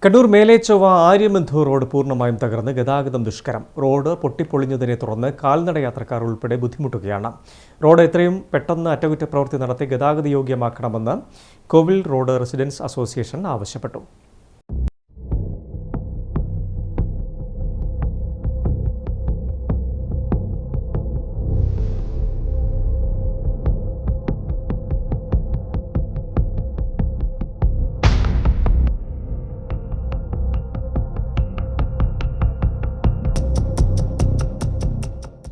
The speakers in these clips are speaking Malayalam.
കണ്ണൂർ മേലേച്ചൊവ്വ ആര്യബന്ധു റോഡ് പൂർണ്ണമായും തകർന്ന് ഗതാഗതം ദുഷ്കരം. റോഡ് പൊട്ടിപ്പൊളിഞ്ഞതിനെ തുടർന്ന് കാൽനട യാത്രക്കാർ ഉൾപ്പെടെ ബുദ്ധിമുട്ടുകയാണ്. റോഡ് എത്രയും പെട്ടെന്ന് അറ്റകുറ്റപ്രവൃത്തി നടത്തി ഗതാഗത യോഗ്യമാക്കണമെന്ന് കോവിൽ റോഡ് റെസിഡൻസ് അസോസിയേഷൻ ആവശ്യപ്പെട്ടു.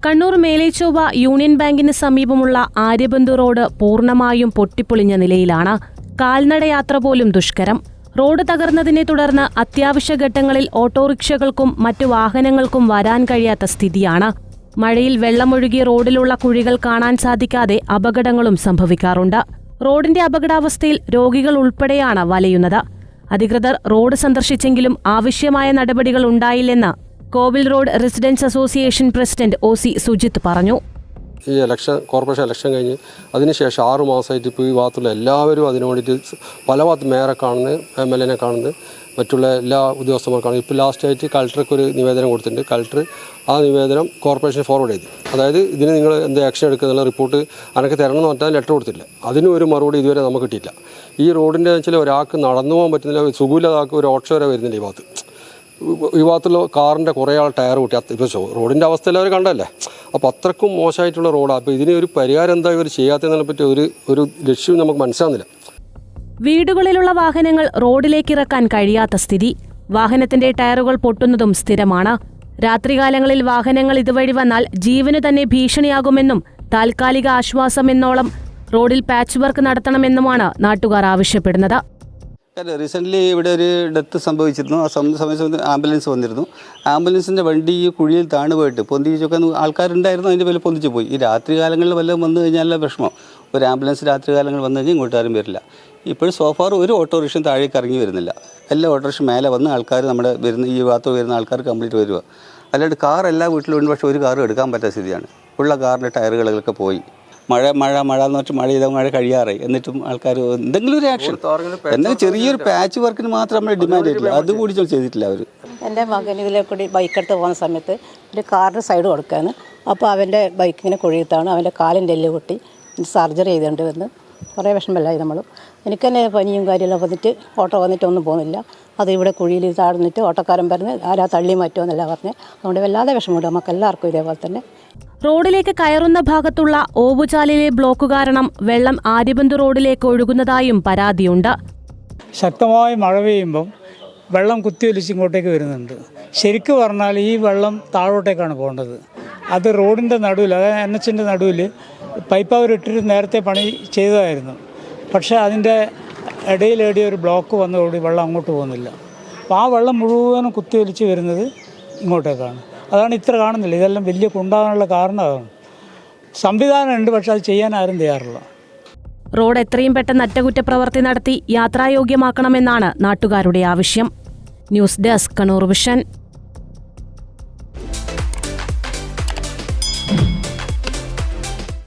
കണ്ണൂർ മേലേച്ചൊവ്വ യൂണിയൻ ബാങ്കിന് സമീപമുള്ള ആര്യബന്ധു റോഡ് പൂർണ്ണമായും പൊട്ടിപ്പൊളിഞ്ഞ നിലയിലാണ്. കാൽനടയാത്ര പോലും ദുഷ്കരം. റോഡ് തകർന്നതിനെ തുടർന്ന് അത്യാവശ്യ ഘട്ടങ്ങളിൽ ഓട്ടോറിക്ഷകൾക്കും മറ്റു വാഹനങ്ങൾക്കും വരാൻ കഴിയാത്ത സ്ഥിതിയാണ്. മഴയിൽ വെള്ളമൊഴുകി റോഡിലുള്ള കുഴികൾ കാണാൻ സാധിക്കാതെ അപകടങ്ങളും സംഭവിക്കാറുണ്ട്. റോഡിന്റെ അപകടാവസ്ഥയിൽ രോഗികൾ ഉൾപ്പെടെയാണ് വലയുന്നത്. അധികൃതർ റോഡ് സന്ദർശിച്ചെങ്കിലും ആവശ്യമായ നടപടികൾ ഉണ്ടായില്ലെന്ന് Kovil road residents association president OC Sujith പറഞ്ഞു. ഈ കോർപ്പറേഷൻ ഇലക്ഷൻ കഴിഞ്ഞ് അതിനുശേഷം 6 മാസമായിട്ട് ഇപ്പോൾ ഈ ഭാഗത്തുള്ള എല്ലാവരും അതിനു വേണ്ടിയിട്ട് പല ഭാഗത്ത് മേയറെ കാണുന്നത്, MLA കാണുന്നത്, മറ്റുള്ള എല്ലാ ഉദ്യോഗസ്ഥന്മാർ കാണുന്നത്. ഇപ്പോൾ ലാസ്റ്റായിട്ട് കളക്ടർക്ക് ഒരു നിവേദനം കൊടുത്തിട്ടുണ്ട്. കളക്ടർ ആ നിവേദനം കോർപ്പറേഷന് ഫോർവേഡ് ചെയ്തു. അതായത് ഇതിന് നിങ്ങൾ എന്ത് ആക്ഷൻ എടുക്കുന്നുള്ള റിപ്പോർട്ട് അനക്ക് തരണം എന്ന് പറഞ്ഞാൽ ലെറ്റർ കൊടുത്തില്ല. അതിനും ഒരു മറുപടി ഇതുവരെ നമുക്ക് കിട്ടിയില്ല. ഈ റോഡിൻ്റെ വെച്ചാൽ ഒരാൾക്ക് നടന്നു പോകാൻ പറ്റുന്നില്ല, സുഖമില്ലാതാക്ക് ഒരു ഓട്ടോ വരെ വരുന്നില്ല ഈ ഭാഗത്ത്. ഈ ഭാഗത്തുള്ള കാറിൻ്റെ കുറേ ആൾ ടയർ കൂട്ടി. ഇപ്പോൾ റോഡിൻ്റെ അവസ്ഥ എല്ലാവരും കണ്ടല്ലേ. അപ്പോൾ അത്രക്കും മോശമായിട്ടുള്ള റോഡാണ്. അപ്പോൾ ഇതിന് ഒരു പരിഹാരം എന്താ ഇവർ ചെയ്യാത്തതിനെ പറ്റി ഒരു ലക്ഷ്യം നമുക്ക് മനസ്സിലാകുന്നില്ല. വീടുകളിലുള്ള വാഹനങ്ങൾ റോഡിലേക്ക് ഇറക്കാൻ കഴിയാത്ത സ്ഥിതി. വാഹനത്തിന്റെ ടയറുകൾ പൊട്ടുന്നതും സ്ഥിരമാണ്. രാത്രികാലങ്ങളിൽ വാഹനങ്ങൾ ഇതുവഴി വന്നാൽ ജീവന് തന്നെ ഭീഷണിയാകുമെന്നും താൽക്കാലിക ആശ്വാസമെന്നോളം റോഡിൽ പാച്ച് വർക്ക് നടത്തണമെന്നുമാണ് നാട്ടുകാർ ആവശ്യപ്പെടുന്നത്. റീസെൻ്റ്ലി ഇവിടെ ഒരു ഡെത്ത് സംഭവിച്ചിരുന്നു. ആ സമയത്ത് ആംബുലൻസ് വന്നിരുന്നു. ആംബുലൻസിൻ്റെ വണ്ടി ഈ കുഴിയിൽ താണുപോയിട്ട് പൊന്തിച്ചൊക്കെ ആൾക്കാരുണ്ടായിരുന്നു. അതിൻ്റെ പേരിൽ പൊന്തിച്ച് പോയി. ഈ രാത്രി കാലങ്ങളിൽ വല്ലതും വന്നു കഴിഞ്ഞാൽ വിഷമം. ഒരു ആംബുലൻസ് രാത്രി കാലങ്ങളിൽ വന്നു കഴിഞ്ഞാൽ ഇങ്ങോട്ടാരും വരില്ല. ഇപ്പോഴും സോഫാർ ഒരു ഓട്ടോറിക്ഷ താഴേക്ക് ഇറങ്ങി വരുന്നില്ല. എല്ലാ ഓട്ടോറിക്ഷ മേലെ വന്ന് ആൾക്കാർ നമ്മുടെ ഈ ഭാഗത്ത് വരുന്ന ആൾക്കാർ കംപ്ലീറ്റ് വരിക. അല്ലാണ്ട് കാർ എല്ലാ വീട്ടിലും ഉണ്ട്, പക്ഷേ ഒരു കാർ എടുക്കാൻ പറ്റാത്ത സ്ഥിതിയാണ്. ഉള്ള കാറിൻ്റെ ടയറുകളൊക്കെ പോയി. മഴ എന്ന് പറഞ്ഞാൽ മഴ ചെയ്താൽ മഴ കഴിയാറായി. എന്നിട്ടും ആൾക്കാർ എന്തെങ്കിലും ഒരു ആക്ഷൻ, എന്തെങ്കിലും ചെറിയൊരു പാച്ച് വർക്കിന് മാത്രം നമ്മൾ ഡിമാൻഡ് ചെയ്തിട്ടില്ല. അതുകൂടി ചെയ്തിട്ടില്ല അവർ. എൻ്റെ മകൻ ഇതിലെ കൂടി ബൈക്കെടുത്ത് പോകുന്ന സമയത്ത് ഒരു കാറിന് സൈഡ് കൊടുക്കാന്ന്. അപ്പോൾ അവൻ്റെ ബൈക്കിങ്ങനെ കുഴിയത്താണ്. അവൻ്റെ കാലിൻ്റെ എല്ല് പൊട്ടി സർജറി ചെയ്തുകൊണ്ട് വന്ന് കുറേ വിഷമമില്ലായി നമ്മൾ. എനിക്ക് തന്നെ പനിയും കാര്യമെല്ലാം വന്നിട്ട് ഓട്ടോ വന്നിട്ട് ഒന്നും പോകുന്നില്ല. അത് ഇവിടെ കുഴിയിൽ താഴ്ന്നിട്ട് ഓട്ടോക്കാരൻ പറഞ്ഞ് ആരാ തള്ളി മാറ്റുമെന്നല്ല പറഞ്ഞ്. അതുകൊണ്ട് വല്ലാതെ വിഷമമുണ്ട് നമുക്ക് എല്ലാവർക്കും ഇതേപോലെ തന്നെ. റോഡിലേക്ക് കയറുന്ന ഭാഗത്തുള്ള ഓവുചാലിലെ ബ്ലോക്ക് കാരണം വെള്ളം ആര്യബന്ധു റോഡിലേക്ക് ഒഴുകുന്നതായും പരാതിയുണ്ട്. ശക്തമായി മഴ പെയ്യുമ്പം വെള്ളം കുത്തിയൊലിച്ച് ഇങ്ങോട്ടേക്ക് വരുന്നുണ്ട്. ശരിക്കും പറഞ്ഞാൽ ഈ വെള്ളം താഴോട്ടേക്കാണ് പോകേണ്ടത്. അത് റോഡിൻ്റെ നടുവിൽ, അതായത് NHൻ്റെ നടുവിൽ പൈപ്പ് അവരിട്ടിട്ട് നേരത്തെ പണി ചെയ്തതായിരുന്നു. പക്ഷേ അതിൻ്റെ ഇടയിലേടി ഒരു ബ്ലോക്ക് വന്നതോടെ വെള്ളം അങ്ങോട്ട് പോകുന്നില്ല. അപ്പോൾ ആ വെള്ളം മുഴുവനും കുത്തിയൊലിച്ച് വരുന്നത് ഇങ്ങോട്ടേക്കാണ്. അതാണ് ഇത്ര കാണുന്നില്ല. ഇതെല്ലാം വലിയ കുണ്ടാകാനുള്ള കാരണം അതാണ്. സംവിധാനമുണ്ട്, പക്ഷെ അത് ചെയ്യാൻ ആരും തയ്യാറില്ല. റോഡ് എത്രയും പെട്ടെന്ന് അറ്റകുറ്റപ്രവൃത്തി നടത്തി യാത്രായോഗ്യമാക്കണമെന്നാണ് നാട്ടുകാരുടെ ആവശ്യം. News desk, Kannur vision.